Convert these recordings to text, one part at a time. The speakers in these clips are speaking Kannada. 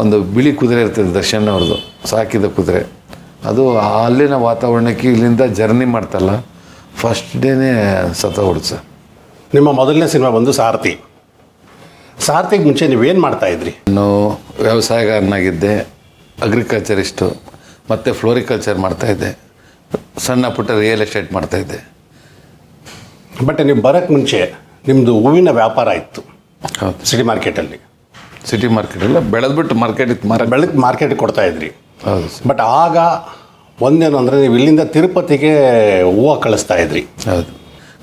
ಒಂದು ಬಿಳಿ ಕುದುರೆ ಇರ್ತದೆ ದರ್ಶನ್ ಅವ್ರದ್ದು, ಸಾಕಿದ ಕುದುರೆ. ಅದು ಅಲ್ಲಿನ ವಾತಾವರಣಕ್ಕೆ ಇಲ್ಲಿಂದ ಜರ್ನಿ ಮಾಡ್ತಲ್ಲ, ಫಸ್ಟ್ ಡೇನೇ ಸತ್ತೋಗ್ಬಿಡ್ತು ಸರ್. ನಿಮ್ಮ ಮೊದಲನೇ ಸಿನಿಮಾ ಬಂದು ಸಾರಥಿ. ಸಾರಥಿಗೆ ಮುಂಚೆ ನೀವೇನು ಮಾಡ್ತಾಯಿದ್ರಿ? ನಾನು ವ್ಯವಸಾಯಗಾರನಾಗಿದ್ದೆ, ಅಗ್ರಿಕಲ್ಚರಿಸ್ಟು, ಮತ್ತು ಫ್ಲೋರಿಕಲ್ಚರ್ ಮಾಡ್ತಾಯಿದ್ದೆ, ಸಣ್ಣ ಪುಟ್ಟ ರಿಯಲ್ ಎಸ್ಟೇಟ್ ಮಾಡ್ತಾಯಿದ್ದೆ. ಬಟ್ ನೀವು ಬರೋಕ್ಕೆ ಮುಂಚೆ ನಿಮ್ಮದು ಹೂವಿನ ವ್ಯಾಪಾರ ಇತ್ತು. ಹೌದು, ಸಿಟಿ ಮಾರ್ಕೆಟಲ್ಲಿ. ಸಿಟಿ ಮಾರ್ಕೆಟಲ್ಲ, ಬೆಳೆದ್ಬಿಟ್ಟು ಮಾರ್ಕೆಟ್ ಇತ್ತು, ಬೆಳಗ್ಗೆ ಮಾರ್ಕೆಟ್ಗೆ ಕೊಡ್ತಾಯಿದ್ರಿ. ಹೌದು ಸರ್. ಬಟ್ ಆಗ ಒಂದೇನು ಅಂದರೆ ನೀವು ಇಲ್ಲಿಂದ ತಿರುಪತಿಗೆ ಹೂವು ಕಳಿಸ್ತಾ ಇದ್ರಿ. ಹೌದು,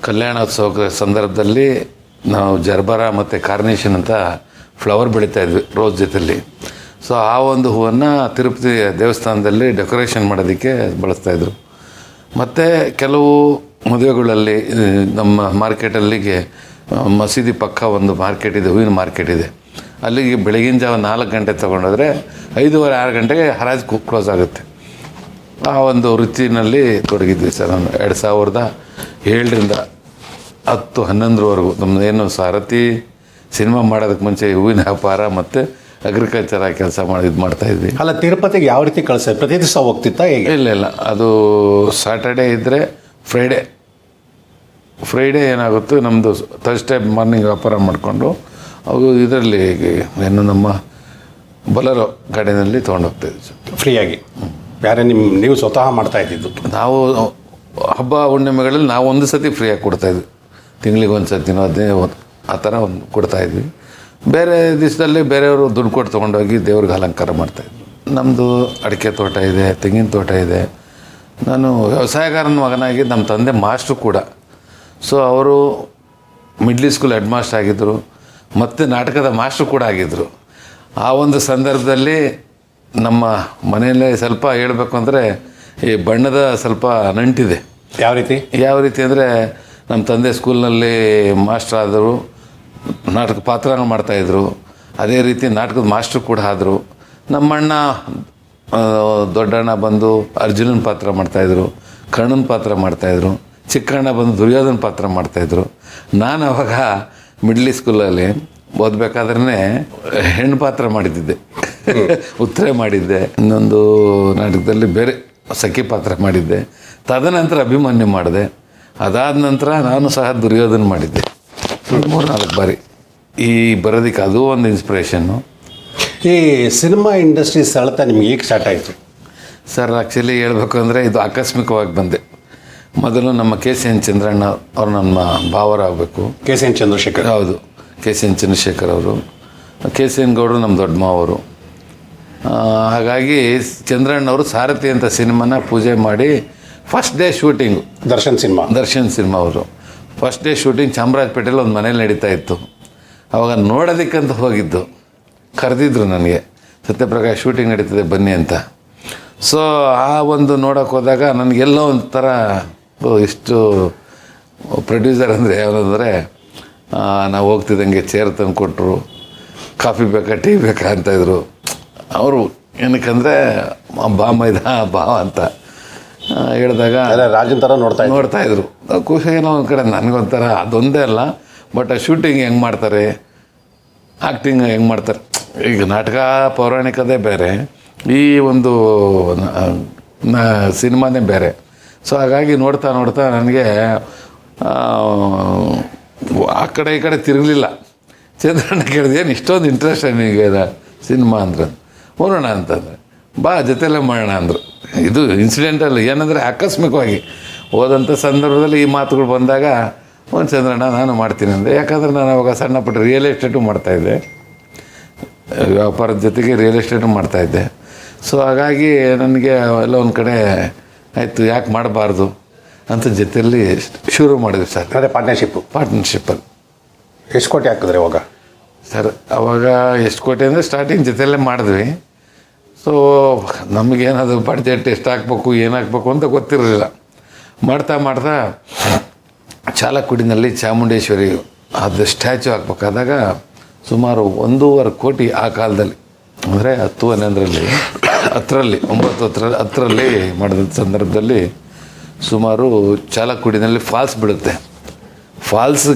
ಕಲ್ಯಾಣೋತ್ಸವ ಸಂದರ್ಭದಲ್ಲಿ ನಾವು ಜರ್ಬರ ಮತ್ತು ಕಾರ್ನೇಷನ್ ಅಂತ ಫ್ಲವರ್ ಬೆಳೀತಾಯಿದ್ವಿ ರೋಸ್ ಜೊತೆಯಲ್ಲಿ. ಸೊ ಆ ಒಂದು ಹೂವನ್ನು ತಿರುಪತಿ ದೇವಸ್ಥಾನದಲ್ಲಿ ಡೆಕೋರೇಷನ್ ಮಾಡೋದಕ್ಕೆ ಬಳಸ್ತಾಯಿದ್ರು. ಮತ್ತು ಕೆಲವು ಮದುವೆಗಳಲ್ಲಿ ನಮ್ಮ ಮಾರ್ಕೆಟಲ್ಲಿಗೆ ಮಸೀದಿ ಪಕ್ಕ ಒಂದು ಮಾರ್ಕೆಟ್ ಇದೆ, ಹೂವಿನ ಮಾರ್ಕೆಟ್ ಇದೆ. ಅಲ್ಲಿಗೆ ಬೆಳಗಿನ ಜಾವ 4 ಗಂಟೆ ತೊಗೊಂಡೋದ್ರೆ 5:30, 6 ಗಂಟೆಗೆ ಹರಾಜು ಕ್ಲೋಸ್ ಆಗುತ್ತೆ. ಆ ಒಂದು ವೃತ್ತಿನಲ್ಲಿ ತೊಡಗಿದ್ವಿ ಸರ್. ನಾನು 2007ರಿಂದ 10-11ರವರೆಗೂ ನಮ್ಮದೇನು ಸಾರಥಿ ಸಿನಿಮಾ ಮಾಡೋದಕ್ಕೆ ಮುಂಚೆ ಹೂವಿನ ವ್ಯಾಪಾರ ಮತ್ತು ಅಗ್ರಿಕಲ್ಚರ್ ಕೆಲಸ ಮಾಡ್ತಾಯಿದ್ವಿ. ಅಲ್ಲ, ತಿರುಪತಿಗೆ ಯಾವ ರೀತಿ ಕಳಿಸೋದು? ಪ್ರತಿ ದಿವಸ ಹೋಗ್ತಿತ್ತಾ ಹೇಗೆ? ಇಲ್ಲ, ಅದು ಸಾಟರ್ಡೇ ಇದ್ದರೆ ಫ್ರೈಡೇ ಏನಾಗುತ್ತೆ, ನಮ್ಮದು ಥರ್ಸ್ಡೇ ಮಾರ್ನಿಂಗ್ ವ್ಯಾಪಾರ ಮಾಡಿಕೊಂಡು ಅವು ಇದರಲ್ಲಿ ಏನು ನಮ್ಮ ಬೊಲೆರೋ ಗಾಡಿನಲ್ಲಿ ತೊಗೊಂಡೋಗ್ತಾಯಿದ್ವಿ ಫ್ರೀಯಾಗಿ. ಬೇರೆ ನೀವು ಸ್ವತಃ ಮಾಡ್ತಾ ಇದ್ದಿದ್ದು? ನಾವು ಹಬ್ಬ ಹುಣ್ಣಿಮೆಗಳಲ್ಲಿ ನಾವು ಒಂದು ಸತಿ ಫ್ರೀಯಾಗಿ ಕೊಡ್ತಾಯಿದ್ವಿ, ತಿಂಗಳಿಗೆ ಒಂದು ಸತಿನೋ 15 ಆ ಥರ ಒಂದು ಕೊಡ್ತಾಯಿದ್ವಿ. ಬೇರೆ ದಿವಸದಲ್ಲಿ ಬೇರೆಯವರು ದುಡ್ಡು ಕೊಟ್ಟು ತೊಗೊಂಡೋಗಿ ದೇವ್ರಿಗೆ ಅಲಂಕಾರ ಮಾಡ್ತಾಯಿದ್ವಿ. ನಮ್ಮದು ಅಡಿಕೆ ತೋಟ ಇದೆ, ತೆಂಗಿನ ತೋಟ ಇದೆ. ನಾನು ವ್ಯವಸಾಯಗಾರನ ಮಗನಾಗಿ ನಮ್ಮ ತಂದೆ ಮಾಸ್ಟ್ರು ಕೂಡ. ಸೊ ಅವರು ಮಿಡ್ಲ್ ಸ್ಕೂಲ್ ಹೆಡ್ ಮಾಸ್ಟರ್ ಆಗಿದ್ದರು ಮತ್ತು ನಾಟಕದ ಮಾಸ್ಟ್ರು ಕೂಡ ಆಗಿದ್ದರು. ಆ ಒಂದು ಸಂದರ್ಭದಲ್ಲಿ ನಮ್ಮ ಮನೆಯಲ್ಲೇ ಸ್ವಲ್ಪ ಹೇಳಬೇಕು ಅಂದರೆ ಈ ಬಣ್ಣದ ಸ್ವಲ್ಪ ನಂಟಿದೆ. ಯಾವ ರೀತಿ ಅಂದರೆ ನಮ್ಮ ತಂದೆ ಸ್ಕೂಲ್ನಲ್ಲಿ ಮಾಸ್ಟರ್ ಆದರು, ನಾಟಕ ಪಾತ್ರಗಳು ಮಾಡ್ತಾಯಿದ್ರು. ಅದೇ ರೀತಿ ನಾಟಕದ ಮಾಸ್ಟ್ರು ಕೂಡ ಆದರು. ನಮ್ಮಣ್ಣ ದೊಡ್ಡಣ್ಣ ಬಂದು ಅರ್ಜುನನ ಪಾತ್ರ ಮಾಡ್ತಾಯಿದ್ರು, ಕರ್ಣನ ಪಾತ್ರ ಮಾಡ್ತಾಯಿದ್ರು. ಚಿಕ್ಕಣ್ಣ ಬಂದು ದುರ್ಯೋಧನ ಪಾತ್ರ ಮಾಡ್ತಾಯಿದ್ರು. ನಾನು ಅವಾಗ ಮಿಡ್ಲ್ ಸ್ಕೂಲಲ್ಲಿ ಓದಬೇಕಾದ್ರೆ ಹೆಣ್ಣು ಪಾತ್ರ ಮಾಡಿದ್ದೆ, ಉತ್ತರೆ ಮಾಡಿದ್ದೆ. ಇನ್ನೊಂದು ನಾಟಕದಲ್ಲಿ ಬೇರೆ ಸಖಿ ಪಾತ್ರ ಮಾಡಿದ್ದೆ. ತದನಂತರ ಅಭಿಮನ್ಯು ಮಾಡಿದೆ. ಅದಾದ ನಂತರ ನಾನು ಸಹ ದುರ್ಯೋಧನ ಮಾಡಿದ್ದೆ 3-4 ಬಾರಿ. ಈ ಬರೋದಕ್ಕೆ ಅದು ಒಂದು ಇನ್ಸ್ಪಿರೇಷನ್ನು. ಈ ಸಿನಿಮಾ ಇಂಡಸ್ಟ್ರಿ ಸೆಳೆತ ನಿಮ್ಗೆ ಈಗ ಸ್ಟಾರ್ಟ್ ಆಯಿತು ಸರ್? ಆ್ಯಕ್ಚುಲಿ ಹೇಳಬೇಕು ಅಂದರೆ ಇದು ಆಕಸ್ಮಿಕವಾಗಿ ಬಂದೆ. ಮೊದಲು ನಮ್ಮ KCN ಚಂದ್ರಣ್ಣ ಅವರು ನಮ್ಮ ಭಾವರಾಗಬೇಕು. KCN ಚಂದ್ರಶೇಖರ್? ಹೌದು, KCN ಚಂದ್ರಶೇಖರ್ ಅವರು. KCN ಗೌಡರು ನಮ್ಮ ದೊಡ್ಡ ಮಾವರು. ಹಾಗಾಗಿ ಚಂದ್ರಣ್ಣವರು ಸಾರಥಿ ಅಂತ ಸಿನಿಮಾನ ಪೂಜೆ ಮಾಡಿ first day shooting Darshan cinema ಅವರು ಫಸ್ಟ್ ಡೇ ಶೂಟಿಂಗ್ ಚಾಮರಾಜಪೇಟೆಯಲ್ಲಿ ಒಂದು ಮನೇಲಿ ನಡೀತಾ ಇತ್ತು. ಅವಾಗ ನೋಡೋದಕ್ಕಂತ ಹೋಗಿದ್ದು, ಕರೆದಿದ್ರು ನನಗೆ, ಸತ್ಯಪ್ರಕಾಶ್ ಶೂಟಿಂಗ್ ನಡೀತದೆ ಬನ್ನಿ ಅಂತ. ಸೊ ಆ ಒಂದು ನೋಡೋಕೆ ಹೋದಾಗ ನನಗೆಲ್ಲ ಒಂಥರ ಇಷ್ಟು ಪ್ರೊಡ್ಯೂಸರ್ ಅಂದರೆ ಅವರಂದರೆ ನಾವು ಹೋಗ್ತಿದ್ದಂಗೆ ಚೇರ್ ತಂದು ಕೊಟ್ಟರು, ಕಾಫಿ ಬೇಕಾ ಟೀ ಬೇಕಾ ಅಂತಾಯಿದ್ರು ಅವರು. ಏನಕ್ಕಂದರೆ ಬಾ ಅಂತ ಹೇಳಿದಾಗ ರಾಜನ್ ಥರ ನೋಡ್ತಾಯಿದ್ರು. ಖುಷಿ ಏನೋ ಒಂದು ಕಡೆ ನನಗೊಂಥರ ಅದೊಂದೇ ಅಲ್ಲ, ಬಟ್ ಆ ಶೂಟಿಂಗ್ ಹೆಂಗೆ ಮಾಡ್ತಾರೆ, ಆ್ಯಕ್ಟಿಂಗ್ ಹೆಂಗೆ ಮಾಡ್ತಾರೆ. ಈಗ ನಾಟಕ ಪೌರಾಣಿಕದೇ ಬೇರೆ, ಈ ಒಂದು ಸಿನಿಮಾನೇ ಬೇರೆ. ಸೊ ಹಾಗಾಗಿ ನೋಡ್ತಾ ನನಗೆ ಆ ಕಡೆ ಈ ಕಡೆ ತಿರುಗಲಿಲ್ಲ. ಚಂದ್ರಣ್ಣ ಕೇಳಿದೆ, ಏನು ಇಷ್ಟೊಂದು ಇಂಟ್ರೆಸ್ಟ್ ನಿಮಗೆ ಸಿನಿಮಾ ಅಂದ್ರೆ? ಹೋಗೋಣ ಅಂತಂದರೆ, ಬಾ ಜೊತೆಯಲ್ಲೇ ಮಾಡೋಣ ಅಂದರು. ಇದು ಇನ್ಸಿಡೆಂಟಲ್ ಏನಂದರೆ ಆಕಸ್ಮಿಕವಾಗಿ ಹೋದಂಥ ಸಂದರ್ಭದಲ್ಲಿ ಈ ಮಾತುಗಳು ಬಂದಾಗ ಒಂದು ಚಂದ್ರಣ್ಣ ನಾನು ಮಾಡ್ತೀನಿ ಅಂದೆ. ಯಾಕಂದರೆ ನಾನು ಅವಾಗ ಸಣ್ಣ ಪುಟ್ಟ ರಿಯಲ್ ಎಸ್ಟೇಟು ಮಾಡ್ತಾಯಿದ್ದೆ, ವ್ಯಾಪಾರದ ಜೊತೆಗೆ ರಿಯಲ್ ಎಸ್ಟೇಟು ಮಾಡ್ತಾಯಿದ್ದೆ. ಸೊ ಹಾಗಾಗಿ ನನಗೆ ಎಲ್ಲ ಒಂದು ಕಡೆ ಆಯಿತು, ಯಾಕೆ ಮಾಡಬಾರ್ದು ಅಂತ ಜೊತೆಯಲ್ಲಿ ಶುರು ಮಾಡಿದ್ವಿ ಸರ್. ಅದೇ ಪಾರ್ಟ್ನರ್ಶಿಪ್ಪಲ್ಲಿ ಎಷ್ಟು ಕೋಟಿ ಹಾಕಿದ್ರಿ ಅವಾಗ ಸರ್? ಅವಾಗ ಎಷ್ಟು ಕೋಟಿ ಅಂದರೆ ಸ್ಟಾರ್ಟಿಂಗ್ ಜೊತೆಯಲ್ಲೇ ಮಾಡಿದ್ವಿ. ಸೊ ನಮಗೇನದು ಬಡ್ಜೆಟ್ ಎಷ್ಟು ಹಾಕ್ಬೇಕು ಏನು ಹಾಕ್ಬೇಕು ಅಂತ ಗೊತ್ತಿರಲಿಲ್ಲ. ಮಾಡ್ತಾ ಚಾಲಕ್ಕುಡಿನಲ್ಲಿ ಚಾಮುಂಡೇಶ್ವರಿ ಅದು ಸ್ಟ್ಯಾಚು ಹಾಕ್ಬೇಕಾದಾಗ ಸುಮಾರು 1.5 ಕೋಟಿ ಆ ಕಾಲದಲ್ಲಿ, ಅಂದರೆ 10-11ರಲ್ಲಿ 10ರಲ್ಲಿ ಮಾಡಿದ ಸಂದರ್ಭದಲ್ಲಿ ಸುಮಾರು ಚಾಲಕ್ಕುಡಿನಲ್ಲಿ ಫಾಲ್ಸ್ ಬಿಡುತ್ತೆ. ಫಾಲ್ಸ್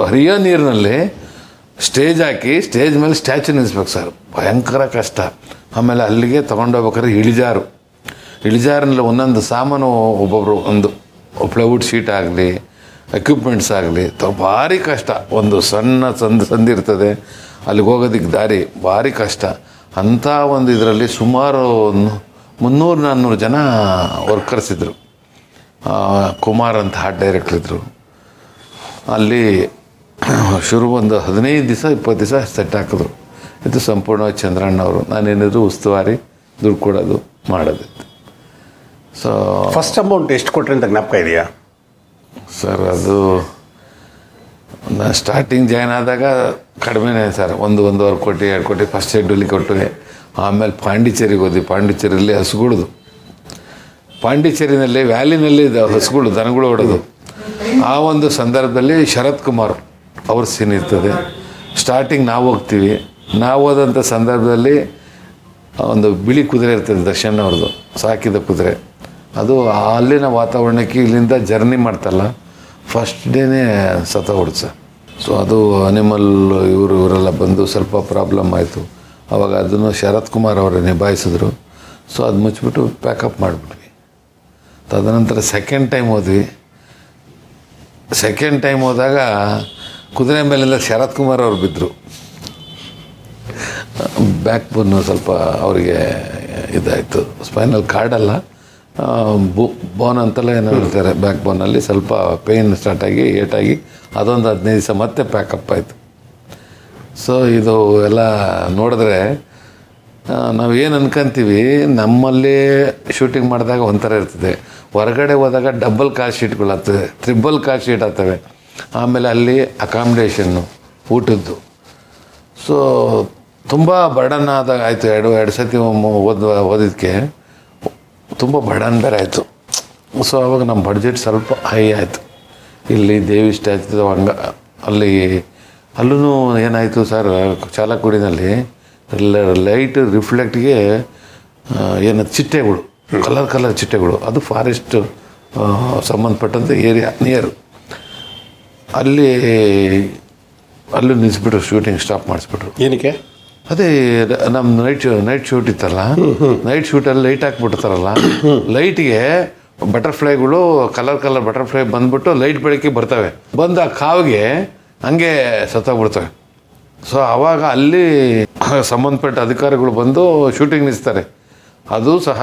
ಹರಿಯೋ ನೀರಿನಲ್ಲಿ ಸ್ಟೇಜ್ ಹಾಕಿ ಸ್ಟೇಜ್ ಮೇಲೆ ಸ್ಟ್ಯಾಚು ನಿಲ್ಲಿಸ್ಬೇಕು ಸರ್, ಭಯಂಕರ ಕಷ್ಟ. ಆಮೇಲೆ ಅಲ್ಲಿಗೆ ತೊಗೊಂಡೋಗ್ಬೇಕಾದ್ರೆ ಇಳಿಜಾರಿನಲ್ಲಿ ಒಂದೊಂದು ಸಾಮಾನು ಒಬ್ಬೊಬ್ಬರು ಒಂದು ಪ್ಲೈವುಡ್ ಶೀಟ್ ಆಗಲಿ ಎಕ್ವಿಪ್ಮೆಂಟ್ಸ್ ಆಗಲಿ ಭಾರಿ ಕಷ್ಟ. ಒಂದು ಸಣ್ಣ ಸಂದಿರ್ತದೆ, ಅಲ್ಲಿಗೆ ಹೋಗೋದಕ್ಕೆ ದಾರಿ ಭಾರಿ ಕಷ್ಟ. ಅಂಥ ಒಂದು ಇದರಲ್ಲಿ ಸುಮಾರು 300-400 ಜನ ವರ್ಕರ್ಸ್ ಇದ್ದರು. ಕುಮಾರ್ ಅಂತ ಆರ್ಟ್ ಡೈರೆಕ್ಟರ್ ಇದ್ದರು. ಅಲ್ಲಿ ಶುರು ಒಂದು 15 ದಿವಸ 20 ದಿವಸ ಸೆಟ್ ಹಾಕಿದ್ರು. ಇದು ಸಂಪೂರ್ಣವಾಗಿ ಚಂದ್ರಣ್ಣವರು, ನಾನೇನಿದ್ರು ಉಸ್ತುವಾರಿ, ದುಡ್ಡು ಕೊಡೋದು ಮಾಡೋದು. ಸೊ ಫಸ್ಟ್ ಅಮೌಂಟ್ ಎಷ್ಟು ಕೊಟ್ರಿ ಅಂತ ಜ್ಞಾಪಕ ಇದೆಯಾ ಸರ್? ಅದು ನಾನು ಸ್ಟಾರ್ಟಿಂಗ್ ಜಾಯ್ನ್ ಆದಾಗ ಕಡಿಮೆನೇ ಸರ್, 1-1.5 ಕೋಟಿ 2 ಕೋಟಿ ಫಸ್ಟ್ ಶೆಡ್ಯೂಲಿಗೆ ಕೊಟ್ಟರೆ. ಆಮೇಲೆ ಪಾಂಡಿಚೇರಿಗೆ ಹೋದ್ವಿ. ಪಾಂಡಿಚೇರಿಯಲ್ಲಿ ಹಸುಗಳದು, ಪಾಂಡಿಚೇರಿನಲ್ಲಿ ವ್ಯಾಲಿನಲ್ಲಿ ಹಸುಗಳು ದನಗಳು ಹೊಡೋದು. ಆ ಒಂದು ಸಂದರ್ಭದಲ್ಲಿ ಶರತ್ ಕುಮಾರ್ ಅವ್ರ ಸೀನ್ ಇರ್ತದೆ. ಸ್ಟಾರ್ಟಿಂಗ್ ನಾವು ಹೋಗ್ತೀವಿ. ನಾವು ಹೋದಂಥ ಸಂದರ್ಭದಲ್ಲಿ ಒಂದು ಬಿಳಿ ಕುದುರೆ ಇರ್ತದೆ, ದರ್ಶನ್ ಅವ್ರದ್ದು ಸಾಕಿದ ಕುದುರೆ. ಅದು ಅಲ್ಲಿನ ವಾತಾವರಣಕ್ಕೆ ಇಲ್ಲಿಂದ ಜರ್ನಿ ಮಾಡ್ತಲ್ಲ, ಫಸ್ಟ್ ಡೇನೇ ಸತ್ತೋಗ್ಬಿಡ್ತು ಸರ್. ಸೊ ಅದು ಅನಿಮಲ್ ಇವರೆಲ್ಲ ಬಂದು ಸ್ವಲ್ಪ ಪ್ರಾಬ್ಲಮ್ ಆಯಿತು. ಆವಾಗ ಅದನ್ನು ಶರತ್ ಕುಮಾರ್ ಅವರೇ ನಿಭಾಯಿಸಿದ್ರು. ಸೊ ಅದು ಮುಚ್ಚಿಬಿಟ್ಟು ಪ್ಯಾಕಪ್ ಮಾಡಿಬಿಟ್ವಿ. ತದನಂತರ ಸೆಕೆಂಡ್ ಟೈಮ್ ಹೋದಾಗ ಕುದುರೆ ಮೇಲೆಲ್ಲ ಶರತ್ ಕುಮಾರ್ ಅವ್ರು ಬಿದ್ದರು. ಬ್ಯಾಕ್ ಬೋನು ಸ್ವಲ್ಪ ಅವರಿಗೆ ಇದಾಯಿತು, ಸ್ಪೈನಲ್ ಕಾರ್ಡಲ್ಲ, ಬೋನ್ ಅಂತೆಲ್ಲ ಏನೋ ಹೇಳ್ತಾರೆ. ಬ್ಯಾಕ್ ಬೋನಲ್ಲಿ ಸ್ವಲ್ಪ ಪೇಯ್ನ್ ಸ್ಟಾರ್ಟಾಗಿ ಏಟಾಗಿ ಅದೊಂದು 15 ದಿವಸ ಮತ್ತೆ ಪ್ಯಾಕಪ್ ಆಯಿತು. ಸೊ ಇದು ಎಲ್ಲ ನೋಡಿದ್ರೆ ನಾವೇನು ಅನ್ಕೊಂತೀವಿ, ನಮ್ಮಲ್ಲಿ ಶೂಟಿಂಗ್ ಮಾಡಿದಾಗ ಒಂಥರ ಇರ್ತದೆ, ಹೊರಗಡೆ ಹೋದಾಗ ಡಬಲ್ ಕಾಲ್ ಶೀಟ್ಗಳು ಆಗ್ತದೆ, ಟ್ರಿಬಲ್ ಕಾಲ್ ಶೀಟ್ ಆಗ್ತವೆ. ಆಮೇಲೆ ಅಲ್ಲಿ ಅಕಾಮಿಡೇಷನ್ನು, ಊಟದ್ದು. ಸೊ ತುಂಬ ಬರ್ಡನ್ ಆದಾಗ ಆಯಿತು. ಎರಡು ಸತಿ ಓದಿದ್ದಕ್ಕೆ ತುಂಬ ಬರ್ಡನ್ ಬೇರೆ ಆಯಿತು. ಸೊ ಆವಾಗ ನಮ್ಮ ಬಡ್ಜೆಟ್ ಸ್ವಲ್ಪ ಹೈ ಆಯಿತು. ಇಲ್ಲಿ ದೇವಿ ಸ್ಟ್ಯಾಚ್ಯು ಅಲ್ಲೂ ಏನಾಯಿತು ಸರ್, ಚಾಲಕುಡಿನಲ್ಲಿ ಲೈಟ್ ರಿಫ್ಲೆಕ್ಟ್ಗೆ ಏನು ಚಿಟ್ಟೆಗಳು, ಕಲರ್ ಚಿಟ್ಟೆಗಳು, ಅದು ಫಾರೆಸ್ಟ್ ಸಂಬಂಧಪಟ್ಟಂಥ ಏರಿಯಾ ನಿಯರ್. ಅಲ್ಲೂ ನಿಲ್ಲಿಸ್ಬಿಟ್ರು, ಶೂಟಿಂಗ್ ಸ್ಟಾಪ್ ಮಾಡಿಸ್ಬಿಟ್ರು. ಏನಕ್ಕೆ? ಅದೇ ನಮ್ಮ ನೈಟ್ ಶೂಟ್ ಇತ್ತಲ್ಲ, ನೈಟ್ ಶೂಟಲ್ಲಿ ಲೈಟ್ ಹಾಕ್ಬಿಡ್ತಾರಲ್ಲ, ಲೈಟ್ಗೆ ಬಟರ್ಫ್ಲೈಗಳು ಕಲರ್ ಬಟರ್ಫ್ಲೈ ಬಂದ್ಬಿಟ್ಟು ಲೈಟ್ ಬೆಳಕಿಗೆ ಬರ್ತವೆ, ಬಂದು ಆ ಕಾವಿಗೆ ಹಂಗೆ ಸತ್ತೋಗ್ಬಿಡ್ತವೆ. ಸೊ ಆವಾಗ ಅಲ್ಲಿ ಸಂಬಂಧಪಟ್ಟ ಅಧಿಕಾರಿಗಳು ಬಂದು ಶೂಟಿಂಗ್ ನಿಲ್ಲಿಸ್ತಾರೆ. ಅದು ಸಹ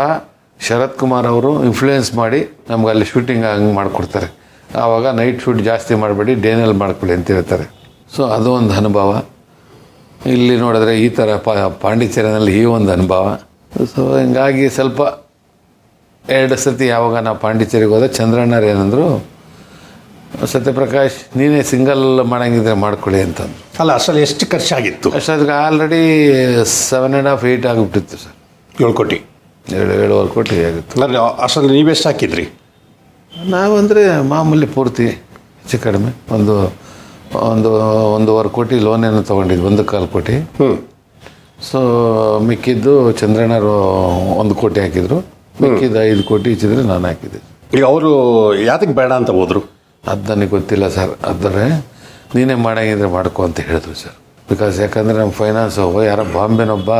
ಶರತ್ ಕುಮಾರ್ ಅವರು ಇನ್ಫ್ಲೂಯೆನ್ಸ್ ಮಾಡಿ ನಮ್ಗೆ ಅಲ್ಲಿ ಶೂಟಿಂಗ್ ಹಂಗೆ ಮಾಡಿಕೊಡ್ತಾರೆ. ಆವಾಗ ನೈಟ್ ಶೂಟ್ ಜಾಸ್ತಿ ಮಾಡಬೇಡಿ, ಡೇನಲ್ಲಿ ಮಾಡ್ಕೊಳ್ಳಿ ಅಂತ ಹೇಳ್ತಾರೆ. ಸೊ ಅದು ಒಂದು ಅನುಭವ. ಇಲ್ಲಿ ನೋಡಿದ್ರೆ ಈ ಥರ ಪಾಂಡಿಚೇರಿನಲ್ಲಿ ಈ ಒಂದು ಅನುಭವ. ಸೊ ಹಿಂಗಾಗಿ ಸ್ವಲ್ಪ 2 ಸತಿ ಯಾವಾಗ ನಾವು ಪಾಂಡಿಚೇರಿಗೆ ಹೋದ, ಚಂದ್ರಣ್ಣರು ಏನಂದರು, ಸತ್ಯಪ್ರಕಾಶ್ ನೀನೇ ಸಿಂಗಲ್ ಮಾಡಂಗಿದ್ರೆ ಮಾಡ್ಕೊಳ್ಳಿ ಅಂತಂದು. ಅಲ್ಲ, ಅಷ್ಟರಲ್ಲಿ ಎಷ್ಟು ಖರ್ಚಾಗಿತ್ತು? ಅಷ್ಟೊತ್ತಿಗೆ ಆಲ್ರೆಡಿ 7.5-8 ಆಗಿಬಿಟ್ಟಿತ್ತು ಸರ್. 7 ಕೋಟಿ 7.5 ಕೋಟಿ ಆಗಿತ್ತು. ಅಲ್ಲ, ಅಷ್ಟರಲ್ಲಿ ನೀವೆಷ್ಟು ಹಾಕಿದ್ರಿ? ನಾವಂದರೆ ಮಾಮೂಲಿ ಪೂರ್ತಿ ಹೆಚ್ಚು ಕಡಿಮೆ ಒಂದು 1.5 ಕೋಟಿ ಲೋನೇನು ತೊಗೊಂಡಿದ್ವಿ, 1.25 ಕೋಟಿ. ಸೊ ಮಿಕ್ಕಿದ್ದು ಚಂದ್ರಣ್ಣರು 1 ಕೋಟಿ ಹಾಕಿದ್ರು, ಮಿಕ್ಕಿದ್ದು 5 ಕೋಟಿ ಇಚ್ಚಿದ್ರೆ ನಾನು ಹಾಕಿದ್ದೆ. ಈಗ ಅವರು ಯಾತಕ್ಕೆ ಬೇಡ ಅಂತ ಹೋದರು? ಅದು ನನಗೆ ಗೊತ್ತಿಲ್ಲ ಸರ್. ಆದರೆ ನೀನೇ ಮಾಡಂಗಿದ್ರೆ ಮಾಡ್ಕೊ ಅಂತ ಹೇಳಿದ್ರು ಸರ್. ಬಿಕಾಸ್ ಯಾಕಂದರೆ ನಮ್ಮ ಫೈನಾನ್ಸು ಯಾರೋ ಬಾಂಬೆನೊಬ್ಬ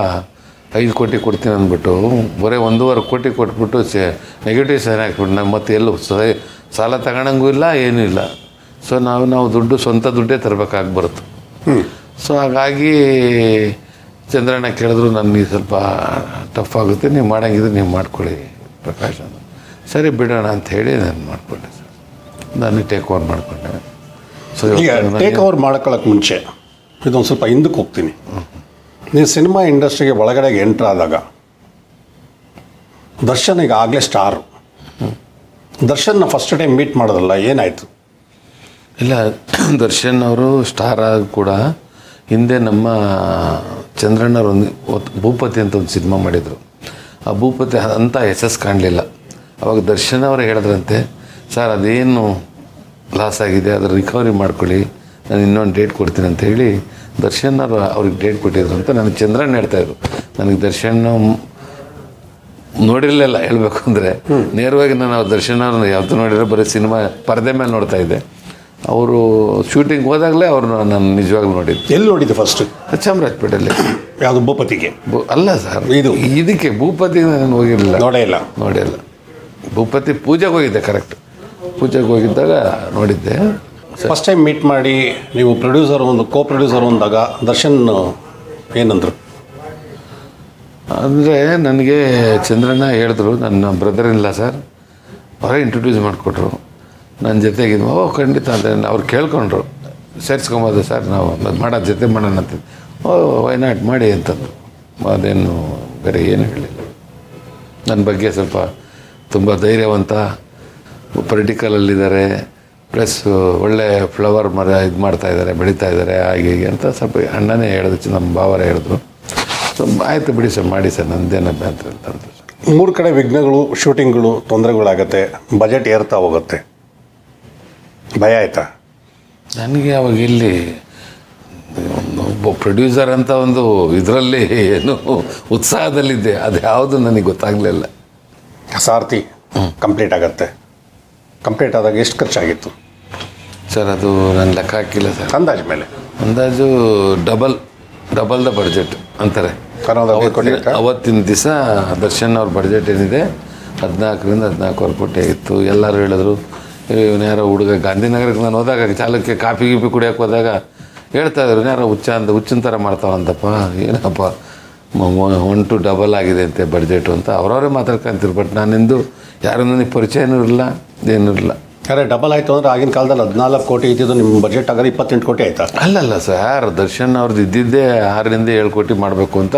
5 ಕೋಟಿ ಕೊಡ್ತೀನಿ ಅಂದ್ಬಿಟ್ಟು ಬರೀ 1.25 ಕೋಟಿ ಕೊಟ್ಬಿಟ್ಟು ನೆಗೆಟಿವ್ ಸೈನ್ ಹಾಕ್ಬಿಟ್ಟು ನಮ್ಮ ಮತ್ತೆ ಎಲ್ಲೂ ಸಾಲ ತಗೊಳಂಗೂ ಇಲ್ಲ, ಏನೂ ಇಲ್ಲ. ಸೊ ನಾವು ದುಡ್ಡು ಸ್ವಂತ ದುಡ್ಡೇ ತರಬೇಕಾಗಿ ಬರುತ್ತೆ. ಸೊ ಹಾಗಾಗಿ ಚಂದ್ರಣ್ಣ ಕೇಳಿದ್ರು, ನನಗೆ ಸ್ವಲ್ಪ ಟಫ್ ಆಗುತ್ತೆ, ನೀವು ಮಾಡಂಗಿದ್ರೆ ನೀವು ಮಾಡ್ಕೊಳ್ಳಿ ಪ್ರಕಾಶ್ ಅಂತ. ಸರಿ ಬಿಡೋಣ ಅಂತ ಹೇಳಿ ನಾನು ಮಾಡಿಕೊಂಡೆ ಸರ್. ನಾನು ಟೇಕ್ ಓವರ್ ಮಾಡಿಕೊಂಡೆ. ಸೊ ಈಗ ಟೇಕ್ ಓವರ್ ಮಾಡ್ಕೊಳ್ಳೋಕೆ ಮುಂಚೆ ಇದೊಂದು ಸ್ವಲ್ಪ ಹಿಂದಕ್ಕೆ ಹೋಗ್ತೀನಿ. ನೀವು ಸಿನಿಮಾ ಇಂಡಸ್ಟ್ರಿಗೆ ಒಳಗಡೆಗೆ ಎಂಟ್ರ್ ಆದಾಗ ದರ್ಶನ್ ಈಗ ಆಗಲೇ ಸ್ಟಾರು. ದರ್ಶನ್ನ ಫಸ್ಟ್ ಟೈಮ್ ಮೀಟ್ ಮಾಡೋದಲ್ಲ, ಏನಾಯಿತು? ಇಲ್ಲ, ದರ್ಶನ್ ಅವರು ಸ್ಟಾರ್ ಆಗಿ ಕೂಡ ಹಿಂದೆ ನಮ್ಮ ಚಂದ್ರಣ್ಣವ್ರು ಭೂಪತಿ ಅಂತ ಒಂದು ಸಿನಿಮಾ ಮಾಡಿದರು. ಆ ಭೂಪತಿ ಅಂಥ ಯಶಸ್ಸು ಕಾಣಲಿಲ್ಲ. ಅವಾಗ ದರ್ಶನ್ ಅವರು ಹೇಳಿದ್ರಂತೆ, ಸರ್ ಅದೇನು ಲಾಸ್ ಆಗಿದೆ ಅದರ ರಿಕವರಿ ಮಾಡ್ಕೊಳ್ಳಿ, ನಾನು ಇನ್ನೊಂದು ಡೇಟ್ ಕೊಡ್ತೀನಿ ಅಂತ ಹೇಳಿ ದರ್ಶನ್ ಅವರು ಅವ್ರಿಗೆ ಡೇಟ್ ಕೊಟ್ಟಿದ್ರು ಅಂತ ನನಗೆ ಚಂದ್ರಣ್ಣ ಹೇಳ್ತಾಯಿದ್ರು. ನನಗೆ ದರ್ಶನ್ ನೋಡಿರಲಿಲ್ಲ ಹೇಳಬೇಕು ಅಂದರೆ, ನೇರವಾಗಿ ನಾನು ದರ್ಶನ್ ಅವ್ರನ್ನ ಯಾವತ್ತೂ ನೋಡಿರೋ ಬರೀ ಸಿನಿಮಾ ಪರದೆ ಮೇಲೆ ನೋಡ್ತಾ ಇದ್ದೆ. ಅವರು ಶೂಟಿಂಗ್ ಹೋದಾಗಲೇ ಅವ್ರನ್ನ ನಾನು ನಿಜವಾಗ್ಲೂ ನೋಡಿದ್ದು. ಎಲ್ಲಿ ನೋಡಿದ್ದು ಫಸ್ಟ್? ಚಾಮರಾಜಪೇಟೆಯಲ್ಲಿ. ಯಾವುದು ಭೂಪತಿಗೆ? ಅಲ್ಲ ಸರ್, ಇದು ಇದಕ್ಕೆ ಭೂಪತಿಗೆ ನಾನು ಹೋಗಿರಲಿಲ್ಲ, ನೋಡಿಲ್ಲ. ಭೂಪತಿ ಪೂಜೆಗೆ ಹೋಗಿದ್ದೆ, ಕರೆಕ್ಟ್ ಪೂಜೆಗೆ ಹೋಗಿದ್ದಾಗ ನೋಡಿದ್ದೆ. ಫಸ್ಟ್ ಟೈಮ್ ಮೀಟ್ ಮಾಡಿ ನೀವು ಕೋ ಪ್ರೊಡ್ಯೂಸರ್ ಒಂದಾಗ ದರ್ಶನ್ ಏನಂದ್ರು? ಅಂದರೆ ನನಗೆ ಚಂದ್ರಣ್ಣ ಹೇಳಿದ್ರು, ನನ್ನ ಬ್ರದರ್ ಇಲ್ಲ ಸರ್, ಅವರೇ ಇಂಟ್ರೊಡ್ಯೂಸ್ ಮಾಡಿಕೊಟ್ರು. ನನ್ನ ಜೊತೆಗಿದ್ವು. ಖಂಡಿತ ಅಂದರೆ ಅವ್ರು ಕೇಳ್ಕೊಂಡ್ರು, ಸೇರಿಸ್ಕೊಬೋದು ಸರ್, ನಾವು ಮಾಡೋದು ಜೊತೆ ಮಾಡೋಣ ಅಂತ. ವೈನಾಟ್ ಮಾಡಿ ಅಂತಂದ್ರು. ಅದೇನು ಬೇರೆ ಏನು ಹೇಳಲಿಲ್ಲ. ನನ್ನ ಬಗ್ಗೆ ಸ್ವಲ್ಪ ತುಂಬ ಧೈರ್ಯವಂತ, ಪೊಲಿಟಿಕಲಲ್ಲಿದ್ದಾರೆ, ಪ್ಲಸ್ ಒಳ್ಳೆ ಫ್ಲವರ್ ಮರ ಇದು ಮಾಡ್ತಾಯಿದ್ದಾರೆ, ಬೆಳೀತಾ ಇದ್ದಾರೆ, ಹಾಗೆ ಹೀಗೆ ಅಂತ ಸ್ವಲ್ಪ ಅಣ್ಣನೇ ಹೇಳಿದ್ರು, ನಮ್ಮ ಭಾವರೇ ಹೇಳಿದ್ರು. ಸೊ ಆಯಿತು ಬಿಡಿ ಸರ್, ಮಾಡಿ ಸರ್, ನಂದೇನು ಅಭ್ಯಂತರ ಅಂತ. 3 ಕಡೆ ವಿಘ್ನಗಳು, ಶೂಟಿಂಗ್ಗಳು, ತೊಂದರೆಗಳಾಗತ್ತೆ, ಬಜೆಟ್ ಏರ್ತಾ ಹೋಗುತ್ತೆ, ಭಯ ಆಯ್ತಾ? ನನಗೆ ಅವಾಗ ಇಲ್ಲಿ ಒಬ್ಬ ಪ್ರೊಡ್ಯೂಸರ್ ಅಂತ ಒಂದು ಇದರಲ್ಲಿ ಏನು ಉತ್ಸಾಹದಲ್ಲಿದ್ದೆ, ಅದು ಯಾವುದು ನನಗೆ ಗೊತ್ತಾಗಲಿಲ್ಲ. ಸಾರಥಿ ಕಂಪ್ಲೀಟ್ ಆಗತ್ತೆ, ಕಂಪ್ಲೀಟ್ ಆದಾಗ ಎಷ್ಟು ಖರ್ಚಾಗಿತ್ತು ಸರ್? ಅದು ನಾನು ಲೆಕ್ಕ ಹಾಕಿಲ್ಲ ಸರ್. ಅಂದಾಜು ಡಬಲ್ ದ ಬಡ್ಜೆಟ್ ಅಂತಾರೆ. ಅವತ್ತಿನ ದಿವಸ ದರ್ಶನ್ ಅವ್ರ ಬಡ್ಜೆಟ್ ಏನಿದೆ 14ರಿಂದ 14.25 ಕೋಟಿ ಆಗಿತ್ತು. ಎಲ್ಲರೂ ಹೇಳಿದ್ರು, ಇವನು ಯಾರೋ ಹುಡುಗ ಗಾಂಧಿನಗರಕ್ಕೆ ನಾನು ಹೋದಾಗ ಚಾಲಕ್ಕೆ ಕಾಫಿ ಕುಡಿಯೋಕೆ ಹೋದಾಗ ಹೇಳ್ತಾ ಇದ್ರು, ಯಾರೋ ಹುಚ್ಚಿನ ಥರ ಮಾಡ್ತಾವಂತಪ್ಪ, ಏನಪ್ಪ 1 to ಡಬಲ್ ಆಗಿದೆ ಅಂತೆ ಬಡ್ಜೆಟು ಅಂತ ಅವರವರೇ ಮಾತಾಡ್ಕೊಂತಿರು. ಬಟ್ ನಾನಿಂದು ಯಾರು ನನಗೆ ಪರಿಚಯನೂ ಇರಲಿಲ್ಲ, ಏನೂ ಇರಲಿಲ್ಲ. ಅರೆ ಡಬಲ್ ಆಯಿತು ಅಂದರೆ ಆಗಿನ ಕಾಲದಲ್ಲಿ 14 ಕೋಟಿ ಇದ್ದಿದ್ದು, ನಿಮ್ಮ ಬಜೆಟ್ ಆಗೋದು 28 ಕೋಟಿ ಆಯಿತಾ? ಅಲ್ಲಲ್ಲ ಸರ್, ದರ್ಶನ್ ಅವ್ರದ್ದು ಇದ್ದಿದ್ದೇ 6ರಿಂದ 7 ಕೋಟಿ ಮಾಡಬೇಕು ಅಂತ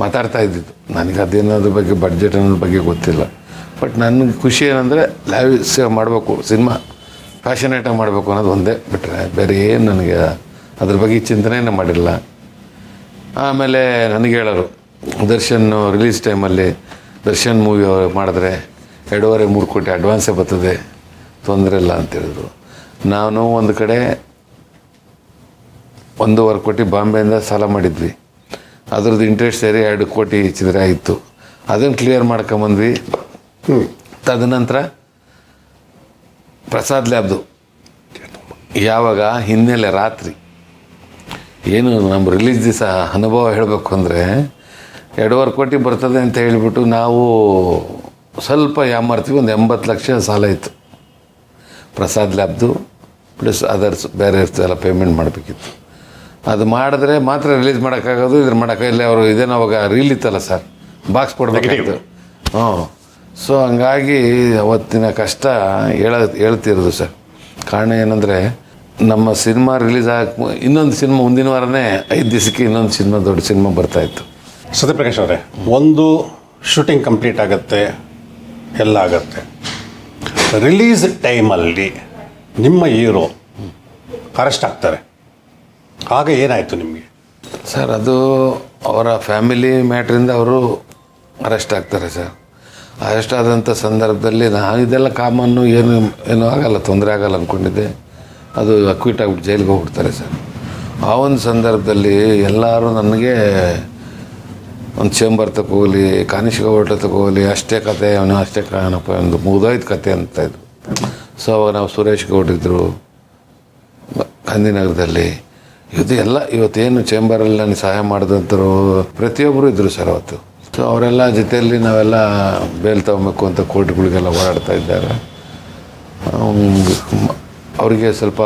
ಮಾತಾಡ್ತಾ ಇದ್ದಿದ್ದು. ನನಗೆ ಅದೇನೋದ್ರ ಬಗ್ಗೆ ಬಡ್ಜೆಟ್ ಅನ್ನೋದ್ರ ಬಗ್ಗೆ ಗೊತ್ತಿಲ್ಲ. ಬಟ್ ನನಗೆ ಖುಷಿ ಏನಂದರೆ ಲ್ಯಾವಿಸ್ ಮಾಡಬೇಕು, ಸಿನಿಮಾ ಫ್ಯಾಷನೇಟಾಗಿ ಮಾಡಬೇಕು ಅನ್ನೋದು ಒಂದೇ ಬಿಟ್ಟರೆ ಬೇರೆ ಏನು ನನಗೆ ಅದ್ರ ಬಗ್ಗೆ ಚಿಂತನೆಯೇ ಮಾಡಿಲ್ಲ. ಆಮೇಲೆ ನನಗೆ ಹೇಳೋರು, ದರ್ಶನ್ ರಿಲೀಸ್ ಟೈಮಲ್ಲಿ ದರ್ಶನ್ ಮೂವಿ ಮಾಡಿದ್ರೆ 2.5-3 ಕೋಟಿ ಅಡ್ವಾನ್ಸೇ ಬರ್ತದೆ, ತೊಂದರೆ ಇಲ್ಲ ಅಂತೇಳಿದ್ರು. ನಾನು ಒಂದು ಕಡೆ 1.5 ಕೋಟಿ ಬಾಂಬೆಯಿಂದ ಸಾಲ ಮಾಡಿದ್ವಿ, ಅದ್ರದ್ದು ಇಂಟ್ರೆಸ್ಟ್ ಸೇರಿ 2 ಕೋಟಿ ಚಿಲ್ಲರೆ ಆಯಿತು. ಅದನ್ನು ಕ್ಲಿಯರ್ ಮಾಡ್ಕೊಂಬಂದ್ವಿ. ತದನಂತರ ಪ್ರಸಾದ್ ಲ್ಯಾಬ್ದು ಯಾವಾಗ ಹಿನ್ನೆಲೆ ರಾತ್ರಿ ಏನು ನಮ್ಮ ರಿಲೀಸ್ ದಿವಸ ಅನುಭವ ಹೇಳಬೇಕು ಅಂದರೆ 2.5 ಕೋಟಿ ಬರ್ತದೆ ಅಂತ ಹೇಳಿಬಿಟ್ಟು ನಾವು ಸ್ವಲ್ಪ ಯಾಮಾರ್ತೀವಿ. ಒಂದು 80 ಲಕ್ಷ ಸಾಲ ಇತ್ತು ಪ್ರಸಾದ್ ಲ್ಯಾಬ್ದು, ಪ್ಲಸ್ ಅದರ್ಸ್ ಬೇರೆ ಎಲ್ಲ ಪೇಮೆಂಟ್ ಮಾಡಬೇಕಿತ್ತು. ಅದು ಮಾಡಿದ್ರೆ ಮಾತ್ರ ರಿಲೀಸ್ ಮಾಡೋಕ್ಕಾಗೋದು, ಇದ್ರ ಮಾಡೋಕ್ಕಾಗಿಲ್ಲ. ಅವರು ಇದೇನೋ ಅವಾಗ ರೀಲ್ ಇತ್ತಲ್ಲ ಸರ್, ಬಾಕ್ಸ್ ಕೊಡಬೇಕಿತ್ತು. ಸೊ ಹಂಗಾಗಿ ಅವತ್ತಿನ ಕಷ್ಟ ಹೇಳ್ತಿರೋದು ಸರ್. ಕಾರಣ ಏನಂದರೆ ನಮ್ಮ ಸಿನಿಮಾ ರಿಲೀಸ್ ಇನ್ನೊಂದು ಸಿನಿಮಾ ಮುಂದಿನ ವಾರನೇ 5 ದಿವಸಕ್ಕೆ ಇನ್ನೊಂದು ಸಿನಿಮಾ, ದೊಡ್ಡ ಸಿನಿಮಾ ಬರ್ತಾಯಿತ್ತು. ಸತ್ಯಪ್ರಕಾಶ್ ಅವರೇ, ಒಂದು ಶೂಟಿಂಗ್ ಕಂಪ್ಲೀಟ್ ಆಗುತ್ತೆ, ಎಲ್ಲ ಆಗುತ್ತೆ. ರಿಲೀಸ್ ಟೈಮಲ್ಲಿ ನಿಮ್ಮ ಹೀರೋ ಅರೆಸ್ಟ್ ಆಗ್ತಾರೆ, ಆಗ ಏನಾಯಿತು ನಿಮಗೆ? ಸರ್, ಅದು ಅವರ ಫ್ಯಾಮಿಲಿ ಮ್ಯಾಟ್ರಿಂದ ಅವರು ಅರೆಸ್ಟ್ ಆಗ್ತಾರೆ ಸರ್. ಅರೆಸ್ಟ್ ಆದಂಥ ಸಂದರ್ಭದಲ್ಲಿ ನಾನು ಇದೆಲ್ಲ ಕಾಮನ್ನು ಏನೂ ಆಗಲ್ಲ, ತೊಂದರೆ ಆಗಲ್ಲ ಅಂದ್ಕೊಂಡಿದ್ದೆ. ಅದು ಅಕ್ವಿಟ್ ಆಗಿಬಿಟ್ಟು ಜೈಲಿಗೆ ಹೋಗ್ಬಿಡ್ತಾರೆ ಸರ್. ಆ ಒಂದು ಸಂದರ್ಭದಲ್ಲಿ ಎಲ್ಲರೂ ನನಗೆ ಒಂದು ಚೇಂಬರ್ ತಗೋಲಿ, ಕಾನಿಷ್ಕ ಹೋಟ್ಲ್ ತಗೋಲಿ, ಅಷ್ಟೇ ಕತೆ, ಅವನು ಅಷ್ಟೇ ಕಾಣಪ್ಪ, ಒಂದು ಮುಗಿದೋಯ್ತು ಕತೆ ಅಂತಾಯಿದ್ರು. ಸೊ ಅವಾಗ ನಾವು ಸುರೇಶ್ ಗೌಡ್ರಿದ್ರು ಗಾಂಧಿನಗರದಲ್ಲಿ. ಇದು ಎಲ್ಲ ಇವತ್ತೇನು ಚೇಂಬರಲ್ಲಿ ನನಗೆ ಸಹಾಯ ಮಾಡಿದಂಥರು ಪ್ರತಿಯೊಬ್ಬರು ಇದ್ದರು ಸರ್ ಅವತ್ತು. ಸೊ ಅವರೆಲ್ಲ ಜೊತೆಯಲ್ಲಿ ನಾವೆಲ್ಲ ಬೇಲ್ ತಗೊಬೇಕು ಅಂತ ಕೋರ್ಟ್ಗಳಿಗೆಲ್ಲ ಓಡಾಡ್ತಾ ಇದ್ದಾಗ ಅವರಿಗೆ ಸ್ವಲ್ಪ